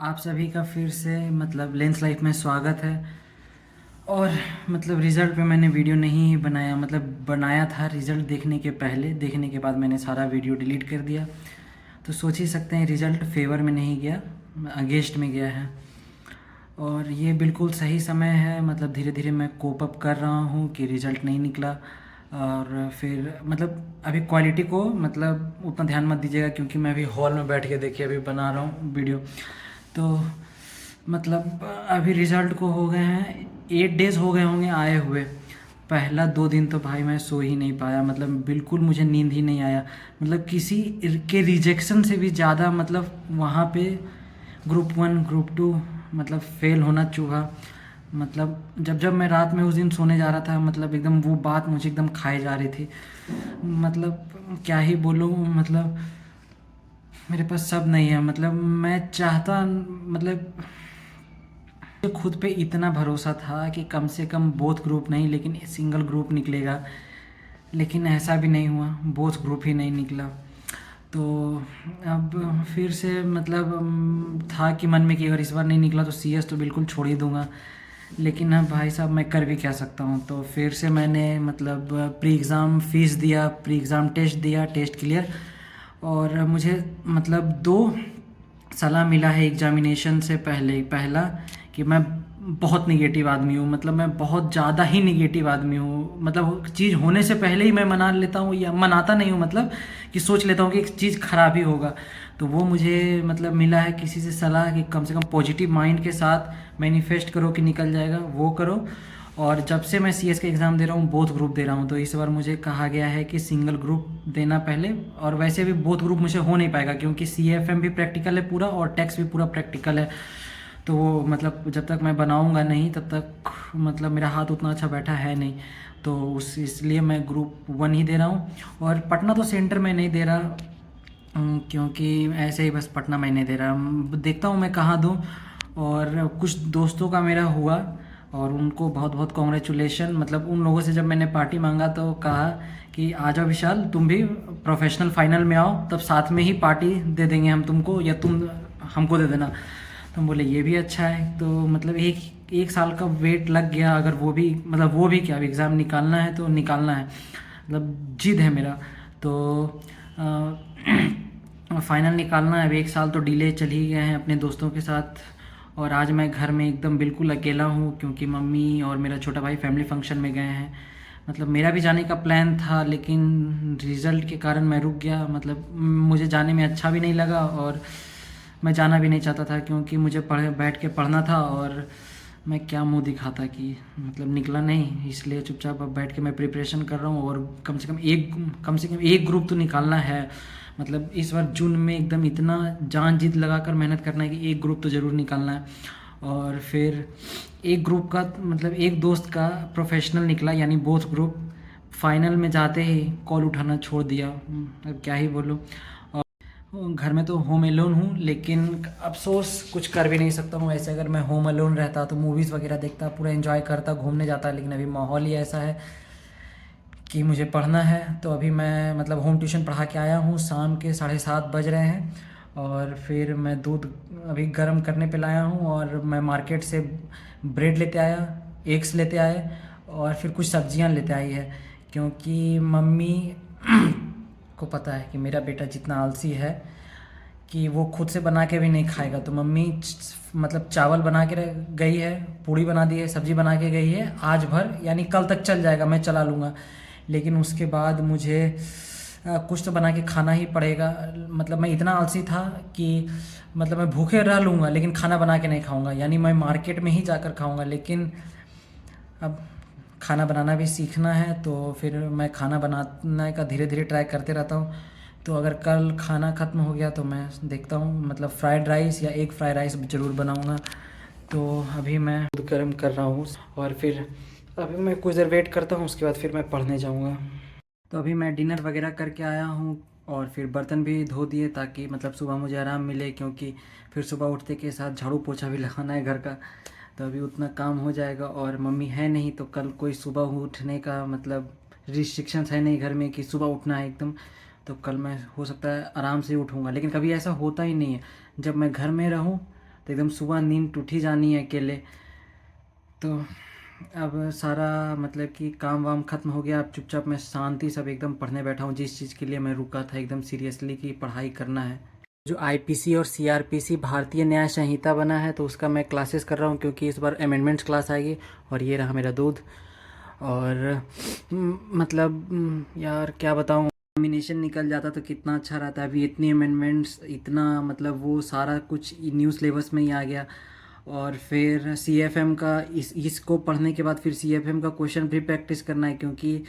आप सभी का फिर से लेंस लाइफ में स्वागत है। और रिज़ल्ट पे मैंने वीडियो नहीं बनाया, बनाया था रिज़ल्ट देखने के पहले, देखने के बाद मैंने सारा वीडियो डिलीट कर दिया। तो सोच ही सकते हैं रिज़ल्ट फेवर में नहीं गया, अगेंस्ट में गया है। और ये बिल्कुल सही समय है, धीरे धीरे मैं कोप अप कर रहा हूँ कि रिज़ल्ट नहीं निकला। और फिर अभी क्वालिटी को उतना ध्यान मत दीजिएगा, क्योंकि मैं अभी हॉल में बैठ के देखिए अभी बना रहा हूँ वीडियो। तो अभी रिज़ल्ट को हो गए हैं 8 डेज़ हो गए होंगे आए हुए। पहला 2 दिन तो भाई मैं सो ही नहीं पाया, बिल्कुल मुझे नींद ही नहीं आया। किसी के रिजेक्शन से भी ज़्यादा वहाँ पे ग्रुप 1 ग्रुप 2 फेल होना चूहा। जब जब मैं रात में उस दिन सोने जा रहा था, एकदम वो बात मुझे एकदम खाए जा रही थी। क्या ही बोलूँ, मेरे पास सब नहीं है। मैं चाहता मुझे खुद पे इतना भरोसा था कि कम से कम बोथ ग्रुप नहीं लेकिन सिंगल ग्रुप निकलेगा, लेकिन ऐसा भी नहीं हुआ, बोथ ग्रुप ही नहीं निकला। तो अब फिर से था कि मन में कि अगर इस बार नहीं निकला तो सीएस तो बिल्कुल छोड़ ही दूंगा। लेकिन अब भाई साहब मैं कर भी क्या सकता हूँ। तो फिर से मैंने प्री एग्ज़ाम फीस दिया, प्री एग्ज़ाम टेस्ट दिया, टेस्ट क्लियर। और मुझे दो सलाह मिला है एग्जामिनेशन से पहले। पहला कि मैं बहुत निगेटिव आदमी हूँ, मैं बहुत ज़्यादा ही निगेटिव आदमी हूँ। चीज़ होने से पहले ही मैं मना लेता हूँ, या मनाता नहीं हूँ, कि सोच लेता हूँ कि एक चीज़ ख़राब ही होगा। तो वो मुझे मिला है किसी से सलाह कि कम से कम पॉजिटिव माइंड के साथ मैनिफेस्ट करो कि निकल जाएगा, वो करो। और जब से मैं सीएस का एग्ज़ाम दे रहा हूँ, बोथ ग्रुप दे रहा हूँ, तो इस बार मुझे कहा गया है कि सिंगल ग्रुप देना पहले। और वैसे भी बोथ ग्रुप मुझे हो नहीं पाएगा, क्योंकि सीएफएम भी प्रैक्टिकल है पूरा और टैक्स भी पूरा प्रैक्टिकल है। तो वो जब तक मैं बनाऊँगा नहीं तब तक मेरा हाथ उतना अच्छा बैठा है नहीं। तो उस इसलिए मैं ग्रुप 1 ही दे रहा हूँ। और पटना तो सेंटर में नहीं दे रहा, क्योंकि ऐसे ही बस पटना मैं नहीं दे रहा, देखता हूँ मैं कहाँ दूँ। और कुछ दोस्तों का मेरा हुआ और उनको बहुत बहुत कॉन्ग्रेचुलेशन। उन लोगों से जब मैंने पार्टी मांगा तो कहा कि आ जाओ विशाल, तुम भी प्रोफेशनल फाइनल में आओ, तब साथ में ही पार्टी दे देंगे हम तुमको, या तुम हमको दे देना। तो हम बोले ये भी अच्छा है। तो एक एक साल का वेट लग गया। अगर वो भी क्या, अब एग्ज़ाम निकालना है तो निकालना है, जिद है मेरा। तो फाइनल निकालना है। अब एक साल तो डिले चल ही गए हैं अपने दोस्तों के साथ। और आज मैं घर में एकदम बिल्कुल अकेला हूँ, क्योंकि मम्मी और मेरा छोटा भाई फैमिली फंक्शन में गए हैं। मेरा भी जाने का प्लान था, लेकिन रिज़ल्ट के कारण मैं रुक गया। मुझे जाने में अच्छा भी नहीं लगा और मैं जाना भी नहीं चाहता था, क्योंकि मुझे बैठ के पढ़ना था। और मैं क्या मुंह दिखाता कि निकला नहीं, इसलिए चुपचाप अब बैठ के मैं प्रिपरेशन कर रहा हूँ। और कम से कम एक ग्रुप तो निकालना है। इस बार जून में एकदम इतना जान जीत लगा कर मेहनत करना है कि एक ग्रुप तो ज़रूर निकालना है। और फिर एक ग्रुप का एक दोस्त का प्रोफेशनल निकला, यानी बोथ ग्रुप। फाइनल में जाते ही कॉल उठाना छोड़ दिया। अब क्या ही बोलूँ। घर में तो होम अलोन हूँ, लेकिन अफसोस कुछ कर भी नहीं सकता हूँ। ऐसे अगर मैं होम अलोन रहता तो मूवीज़ वगैरह देखता, पूरा एंजॉय करता, घूमने जाता। लेकिन अभी माहौल ही ऐसा है कि मुझे पढ़ना है। तो अभी मैं होम ट्यूशन पढ़ा के आया हूँ, शाम के 7:30 बज रहे हैं। और फिर मैं दूध अभी गर्म करने पे लाया हूँ, और मैं मार्केट से ब्रेड लेते आया, एग्स लेते आए, और फिर कुछ सब्जियाँ लेते आई है। क्योंकि मम्मी को पता है कि मेरा बेटा जितना आलसी है कि वो खुद से बना के भी नहीं खाएगा। तो मम्मी चावल बना के गई है, पूड़ी बना दी है, सब्जी बना के गई है आज भर, यानी कल तक चल जाएगा, मैं चला लूँगा। लेकिन उसके बाद मुझे कुछ तो बना के खाना ही पड़ेगा। मैं इतना आलसी था कि मैं भूखे रह लूँगा लेकिन खाना बना के नहीं खाऊंगा, यानी मैं मार्केट में ही जाकर खाऊंगा। लेकिन अब खाना बनाना भी सीखना है, तो फिर मैं खाना बनाने का धीरे धीरे ट्राई करते रहता हूँ। तो अगर कल खाना ख़त्म हो गया तो मैं देखता हूँ, फ्राइड राइस या एग फ्राइड राइस ज़रूर बनाऊँगा। तो अभी मैं दूध गर्म कर रहा हूँ, और फिर अभी मैं कुछ देर वेट करता हूँ, उसके बाद फिर मैं पढ़ने जाऊँगा। तो अभी मैं डिनर वगैरह करके आया हूँ, और फिर बर्तन भी धो दिए, ताकि सुबह मुझे आराम मिले, क्योंकि फिर सुबह उठते के साथ झाड़ू पोछा भी लगाना है घर का। तो अभी उतना काम हो जाएगा। और मम्मी है नहीं, तो कल कोई सुबह उठने का रिस्ट्रिक्शंस है नहीं घर में कि सुबह उठना है एकदम। तो कल मैं हो सकता है आराम से उठूँगा, लेकिन कभी ऐसा होता ही नहीं है। जब मैं घर में रहूँ तो एकदम सुबह नींद टूट ही जानी है अकेले। तो अब सारा मतलब कि काम वाम ख़त्म हो गया। अब चुपचाप मैं शांति सब एकदम पढ़ने बैठा हूँ, जिस चीज़ के लिए मैं रुका था एकदम सीरियसली कि पढ़ाई करना है। जो आईपीसी और सीआरपीसी भारतीय न्याय संहिता बना है, तो उसका मैं क्लासेस कर रहा हूँ क्योंकि इस बार अमेंडमेंट्स क्लास आएगी। और ये रहा मेरा दूध। और मतलब यार क्या बताऊँ, नॉमिनेशन निकल जाता तो कितना अच्छा रहता। अभी इतनी अमेंडमेंट्स, इतना मतलब वो सारा कुछ न्यू सिलेबस में ही आ गया। और फिर सीएफएम का इसको पढ़ने के बाद फिर सीएफएम का क्वेश्चन भी प्रैक्टिस करना है, क्योंकि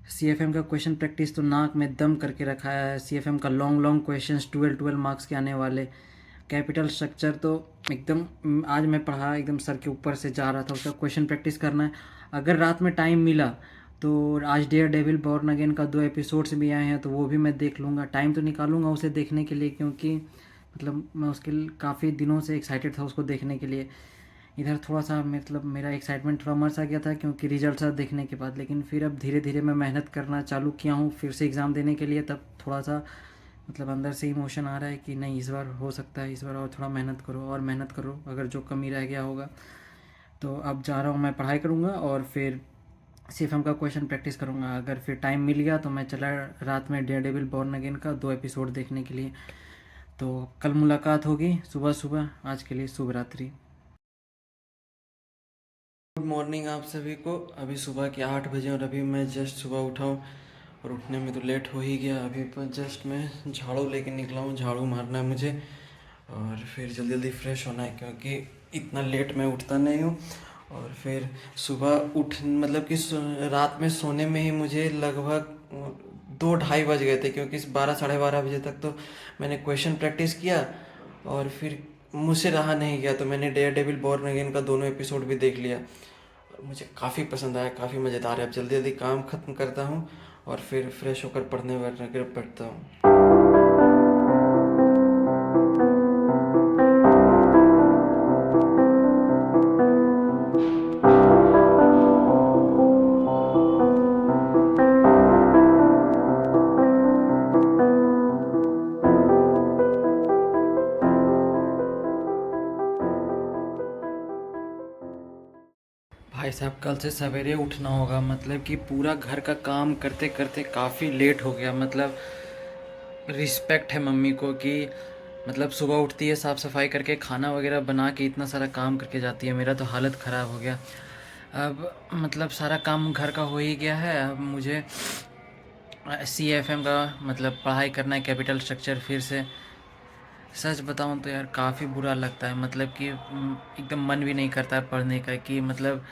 सीएफएम का क्वेश्चन प्रैक्टिस तो नाक में दम करके रखा है। सीएफएम का लॉन्ग लॉन्ग क्वेश्चंस 12 मार्क्स के आने वाले। कैपिटल स्ट्रक्चर तो एकदम आज मैं पढ़ा, एकदम सर के ऊपर से जा रहा था, उसका क्वेश्चन प्रैक्टिस करना है। अगर रात में टाइम मिला तो आज डेयर डेविल बॉर्न अगेन का 2 एपिसोड्स भी आए हैं, तो वो भी मैं देख लूँगा। टाइम तो निकालूंगा उसे देखने के लिए, क्योंकि मतलब मैं उसके काफ़ी दिनों से एक्साइटेड था उसको देखने के लिए। इधर थोड़ा सा मतलब मेरा एक्साइटमेंट थोड़ा मर सा गया था क्योंकि रिजल्ट सा देखने के बाद, लेकिन फिर अब धीरे धीरे मैं मेहनत करना चालू किया हूँ फिर से एग्ज़ाम देने के लिए। तब थोड़ा सा मतलब अंदर से इमोशन आ रहा है कि नहीं, इस बार हो सकता है, इस बार और थोड़ा मेहनत करो और मेहनत करो, अगर जो कमी रह गया होगा। तो अब जा रहा हूँ, मैं पढ़ाई करूँगा और फिर सीएफएम का क्वेश्चन प्रैक्टिस करूँगा। अगर फिर टाइम मिल गया तो मैं चला रात में डेयर डेविल बॉर्न अगेन का 2 एपिसोड देखने के लिए। तो कल मुलाकात होगी सुबह सुबह। आज के लिए शुभ रात्रि। गुड मॉर्निंग आप सभी को। अभी सुबह के 8 बजे और अभी मैं जस्ट सुबह उठा हूँ और उठने में तो लेट हो ही गया। अभी पर जस्ट मैं झाड़ू लेके निकला हूँ, झाड़ू मारना है मुझे और फिर जल्दी जल्दी फ्रेश होना है, क्योंकि इतना लेट मैं उठता नहीं हूँ। और फिर सुबह उठ मतलब कि रात में सोने में ही मुझे लगभग 2-2:30 बज गए थे, क्योंकि 12 साढ़े 12 बजे तक तो मैंने क्वेश्चन प्रैक्टिस किया और फिर मुझसे रहा नहीं गया, तो मैंने डेयर डेविल बॉर्न अगेन का दोनों एपिसोड भी देख लिया। मुझे काफ़ी पसंद आया, काफ़ी मज़ेदार है। अब जल्दी जल्दी काम ख़त्म करता हूँ और फिर फ्रेश होकर पढ़ने बैठता हूँ। भाई साहब कल से सवेरे उठना होगा, मतलब कि पूरा घर का काम करते करते काफ़ी लेट हो गया। मतलब रिस्पेक्ट है मम्मी को कि मतलब सुबह उठती है, साफ़ सफाई करके खाना वगैरह बना के इतना सारा काम करके जाती है। मेरा तो हालत ख़राब हो गया। अब मतलब सारा काम घर का हो ही गया है। अब मुझे सीएफएम का मतलब पढ़ाई करना है, कैपिटल स्ट्रक्चर फिर से। सच बताऊं तो यार काफ़ी बुरा लगता है, मतलब कि एकदम मन भी नहीं करता है पढ़ने का। कि मतलब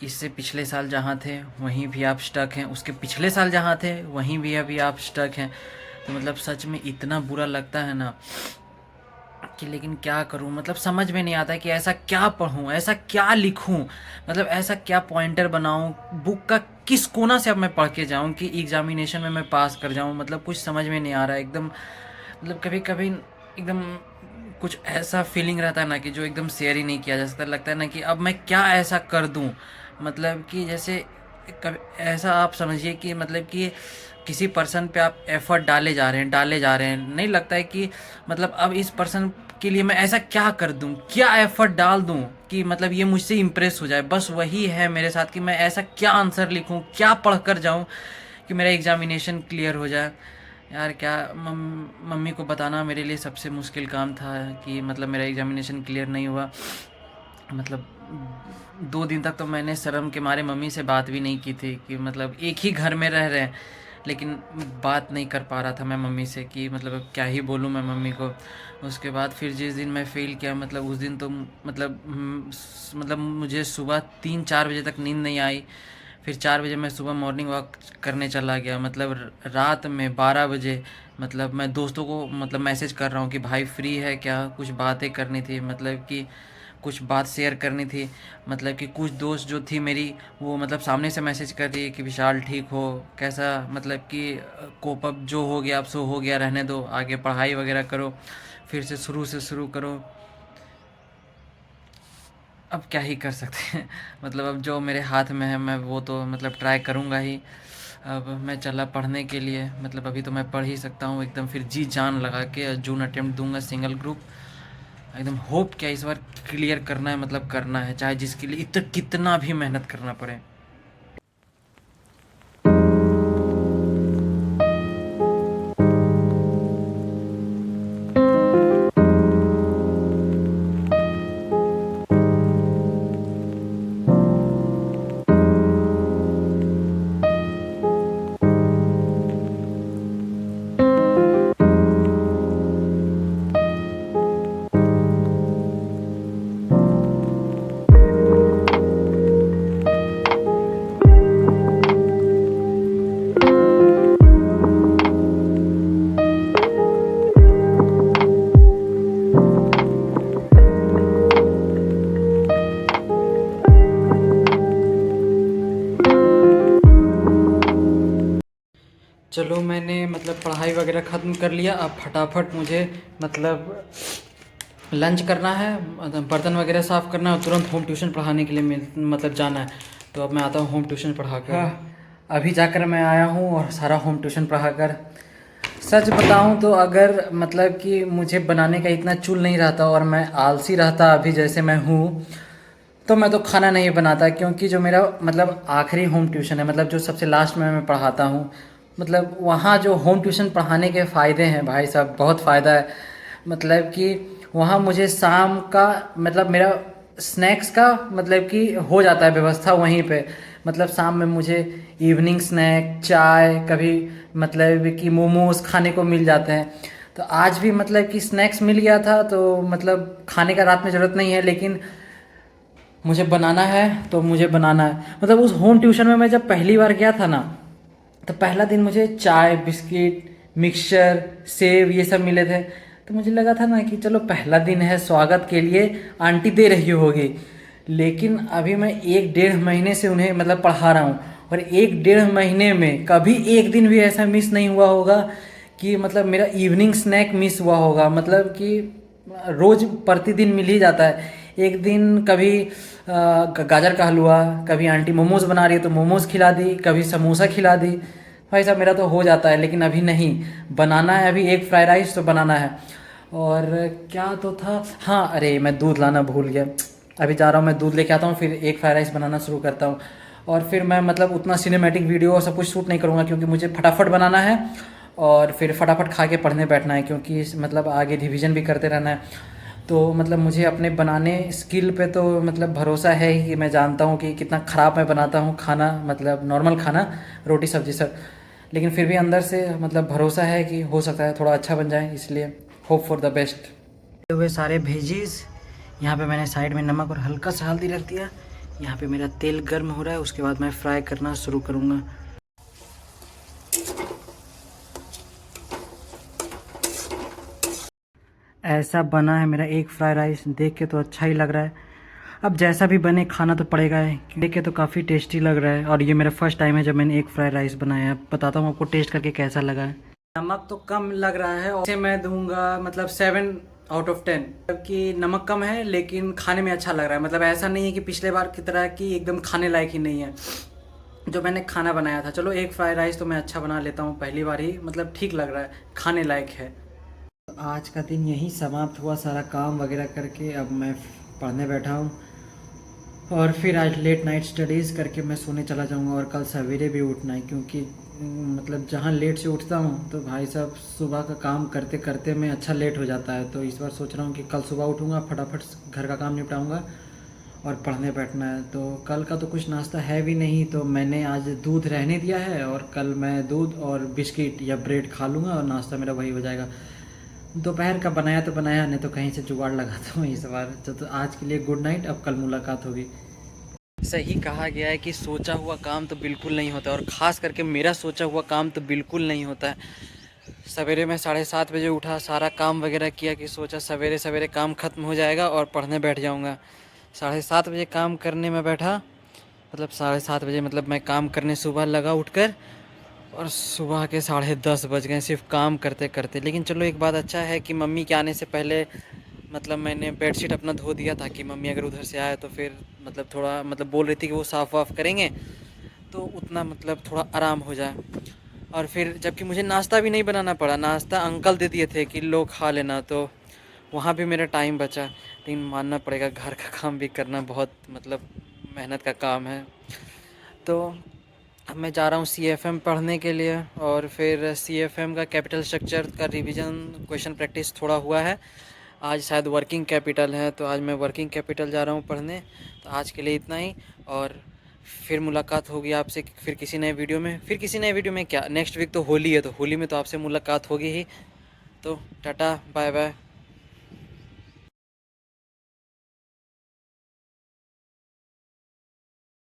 इससे पिछले साल जहाँ थे वहीं भी आप स्टक हैं, उसके पिछले साल जहाँ थे वहीं भी अभी आप स्टक हैं। तो मतलब सच में इतना बुरा लगता है ना कि लेकिन क्या करूं, मतलब समझ में नहीं आता है कि ऐसा क्या पढूं, ऐसा क्या लिखूं, मतलब ऐसा क्या पॉइंटर बनाऊं, बुक का किस कोना से अब मैं पढ़ के जाऊं कि एग्जामिनेशन में मैं पास कर जाऊं। मतलब कुछ समझ में नहीं आ रहा है एकदम। मतलब कभी कभी एकदम कुछ ऐसा फीलिंग रहता है ना कि जो एकदम शेयर ही नहीं किया जा सकता। लगता है ना कि अब मैं क्या ऐसा कर दूं, मतलब कि जैसे कभी ऐसा आप समझिए कि मतलब कि किसी पर्सन पे आप एफर्ट डाले जा रहे हैं, नहीं लगता है कि मतलब अब इस पर्सन के लिए मैं ऐसा क्या कर दूं, क्या एफर्ट डाल दूं कि मतलब ये मुझसे इम्प्रेस हो जाए। बस वही है मेरे साथ कि मैं ऐसा क्या आंसर लिखूं, क्या पढ़ कर जाऊं कि मेरा एग्जामिनेशन क्लियर हो जाए। यार क्या मम्मी को बताना मेरे लिए सबसे मुश्किल काम था कि मतलब मेरा एग्जामिनेशन क्लियर नहीं हुआ। मतलब 2 दिन तक तो मैंने शर्म के मारे मम्मी से बात भी नहीं की थी कि मतलब एक ही घर में रह रहे हैं, लेकिन बात नहीं कर पा रहा था मैं मम्मी से कि मतलब अब क्या ही बोलूँ मैं मम्मी को। उसके बाद फिर जिस दिन मैं फ़ेल किया, मतलब उस दिन तो मतलब मुझे सुबह 3-4 बजे तक नींद नहीं आई। फिर 4 बजे मैं सुबह मॉर्निंग वॉक करने चला गया। मतलब रात में 12 बजे मतलब मैं दोस्तों को मतलब मैसेज कर रहा हूँ कि भाई फ्री है क्या, कुछ बातें करनी थी, मतलब कि कुछ बात शेयर करनी थी। मतलब कि कुछ दोस्त जो थी मेरी वो मतलब सामने से मैसेज कर रही है कि विशाल ठीक हो, कैसा, मतलब कि कोप अप जो हो गया अब सो हो गया, रहने दो, आगे पढ़ाई वगैरह करो, फिर से शुरू करो। अब क्या ही कर सकते हैं मतलब अब जो मेरे हाथ में है मैं वो तो मतलब ट्राई करूँगा ही। अब मैं चला पढ़ने के लिए, मतलब अभी तो मैं पढ़ ही सकता हूँ एकदम फिर जी जान लगा के। जून अटेम्प्ट दूंगा सिंगल ग्रुप। एकदम होप क्या इस बार क्लियर करना है, मतलब करना है, चाहे जिसके लिए इतना कितना भी मेहनत करना पड़े। चलो मैंने मतलब पढ़ाई वगैरह ख़त्म कर लिया। अब फटाफट मुझे मतलब लंच करना है, मतलब बर्तन वगैरह साफ़ करना है और तुरंत होम ट्यूशन पढ़ाने के लिए मतलब जाना है। तो अब मैं आता हूँ होम ट्यूशन पढ़ा कर। हाँ, अभी जाकर मैं आया हूँ और सारा होम ट्यूशन पढ़ा कर, सच बताऊँ तो अगर मतलब कि मुझे बनाने का इतना चूल नहीं रहता और मैं आलसी रहता अभी जैसे मैं हूँ, तो मैं तो खाना नहीं बनाता। क्योंकि जो मेरा मतलब आखिरी होम ट्यूशन है, मतलब जो सबसे लास्ट में मैं पढ़ाता हूँ, मतलब वहाँ जो होम ट्यूशन पढ़ाने के फ़ायदे हैं भाई साहब, बहुत फ़ायदा है। मतलब कि वहाँ मुझे शाम का मतलब मेरा स्नैक्स का मतलब कि हो जाता है व्यवस्था वहीं पे। मतलब शाम में मुझे इवनिंग स्नैक, चाय, कभी मतलब कि मोमोज़ खाने को मिल जाते हैं। तो आज भी मतलब कि स्नैक्स मिल गया था, तो मतलब खाने का रात में ज़रूरत नहीं है, लेकिन मुझे बनाना है तो मुझे बनाना है। मतलब उस होम ट्यूशन में मैं जब पहली बार गया था ना, तो पहला दिन मुझे चाय, बिस्किट, मिक्सचर, सेब ये सब मिले थे। तो मुझे लगा था ना कि चलो पहला दिन है, स्वागत के लिए आंटी दे रही होगी। लेकिन अभी मैं 1 डेढ़ महीने से उन्हें मतलब पढ़ा रहा हूँ, और 1 डेढ़ महीने में कभी एक दिन भी ऐसा मिस नहीं हुआ होगा कि मतलब मेरा इवनिंग स्नैक मिस हुआ होगा। मतलब कि रोज़ प्रतिदिन मिल ही जाता है। एक दिन कभी गाजर का हलवा, कभी आंटी मोमोज़ बना रही है तो मोमोज़ खिला दी, कभी समोसा खिला दी। भाई साहब मेरा तो हो जाता है, लेकिन अभी नहीं बनाना है। अभी एक फ्राइड राइस तो बनाना है। और क्या तो था, हाँ अरे मैं दूध लाना भूल गया। अभी जा रहा हूँ, मैं दूध लेके आता हूँ, फिर एक फ्राइड राइस बनाना शुरू करता हूँ। और फिर मैं मतलब उतना सिनेमैटिक वीडियो और सब कुछ शूट नहीं करूँगा, क्योंकि मुझे फटाफट बनाना है और फिर फटाफट खा के पढ़ने बैठना है, क्योंकि मतलब आगे रिवीजन भी करते रहना है। तो मतलब मुझे अपने बनाने स्किल पे तो मतलब भरोसा है ही कि मैं जानता हूँ कि कितना ख़राब मैं बनाता हूँ खाना, मतलब नॉर्मल खाना, रोटी सब्जी सब। लेकिन फिर भी अंदर से मतलब भरोसा है कि हो सकता है थोड़ा अच्छा बन जाए, इसलिए होप फॉर द बेस्ट। हुए सारे भेजीज, यहाँ पे मैंने साइड में नमक और हल्का सा हल्दी रख दिया। यहाँ पे मेरा तेल गर्म हो रहा है, उसके बाद मैं फ्राई करना शुरू करूँगा। ऐसा बना है मेरा एक फ्राइड राइस, देख के तो अच्छा ही लग रहा है। अब जैसा भी बने खाना तो पड़ेगा है, देख के तो काफ़ी टेस्टी लग रहा है। और ये मेरा फर्स्ट टाइम है जब मैंने एक फ्राइड राइस बनाया है। बताता हूँ आपको टेस्ट करके कैसा लगा है। नमक तो कम लग रहा है, और इसे मैं दूंगा मतलब 7 आउट ऑफ 10। जबकि नमक कम है लेकिन खाने में अच्छा लग रहा है। मतलब ऐसा नहीं है कि पिछले बार की तरह कि एकदम खाने लायक ही नहीं है जो मैंने खाना बनाया था। चलो एक फ्राइड राइस तो मैं अच्छा बना लेता हूँ पहली बार ही, मतलब ठीक लग रहा है, खाने लायक है। आज का दिन यहीं समाप्त हुआ, सारा काम वगैरह करके अब मैं पढ़ने बैठा हूँ। और फिर आज लेट नाइट स्टडीज़ करके मैं सोने चला जाऊँगा, और कल सवेरे भी उठना है, क्योंकि मतलब जहाँ लेट से उठता हूँ तो भाई साहब सुबह का काम करते करते मैं अच्छा लेट हो जाता है। तो इस बार सोच रहा हूँ कि कल सुबह उठूँगा, फटाफट घर का काम निपटाऊँगा और पढ़ने बैठना है। तो कल का तो कुछ नाश्ता है भी नहीं, तो मैंने आज दूध रहने दिया है, और कल मैं दूध और बिस्किट या ब्रेड खा लूँगा और नाश्ता मेरा वही हो जाएगा। दोपहर का बनाया तो बनाया, नहीं तो कहीं से जुगाड़ लगाता हूँ इस बार। तो आज के लिए गुड नाइट, अब कल मुलाकात होगी। सही कहा गया है कि सोचा हुआ काम तो बिल्कुल नहीं होता, और ख़ास करके मेरा सोचा हुआ काम तो बिल्कुल नहीं होता है। सवेरे मैं 7:30 बजे उठा, सारा काम वगैरह किया कि सोचा सवेरे सवेरे काम ख़त्म हो जाएगा और पढ़ने बैठ जाऊँगा। 7:30 बजे काम करने में बैठा, मतलब 7:30 बजे मतलब मैं काम करने सुबह लगा उठकर, और सुबह के 10:30 बज गए सिर्फ काम करते करते। लेकिन चलो एक बात अच्छा है कि मम्मी के आने से पहले मतलब मैंने बेडशीट अपना धो दिया, ताकि मम्मी अगर उधर से आए तो फिर मतलब थोड़ा मतलब बोल रही थी कि वो साफ़ वाफ़ करेंगे, तो उतना मतलब थोड़ा आराम हो जाए। और फिर जबकि मुझे नाश्ता भी नहीं बनाना पड़ा, नाश्ता अंकल दे दिए थे कि लो खा लेना। तो वहाँ भी मेरा टाइम बचा, लेकिन मानना पड़ेगा घर का काम भी करना बहुत मतलब मेहनत का काम है। तो अब मैं जा रहा हूँ CFM पढ़ने के लिए, और फिर CFM का कैपिटल स्ट्रक्चर का रिवीजन क्वेश्चन प्रैक्टिस थोड़ा हुआ है। आज शायद वर्किंग कैपिटल है, तो आज मैं वर्किंग कैपिटल जा रहा हूँ पढ़ने। तो आज के लिए इतना ही, और फिर मुलाकात होगी आपसे फिर किसी नए वीडियो में। फिर किसी नए वीडियो में क्या, नेक्स्ट वीक तो होली है, तो होली में तो आपसे मुलाकात होगी ही। तो टाटा बाय बाय।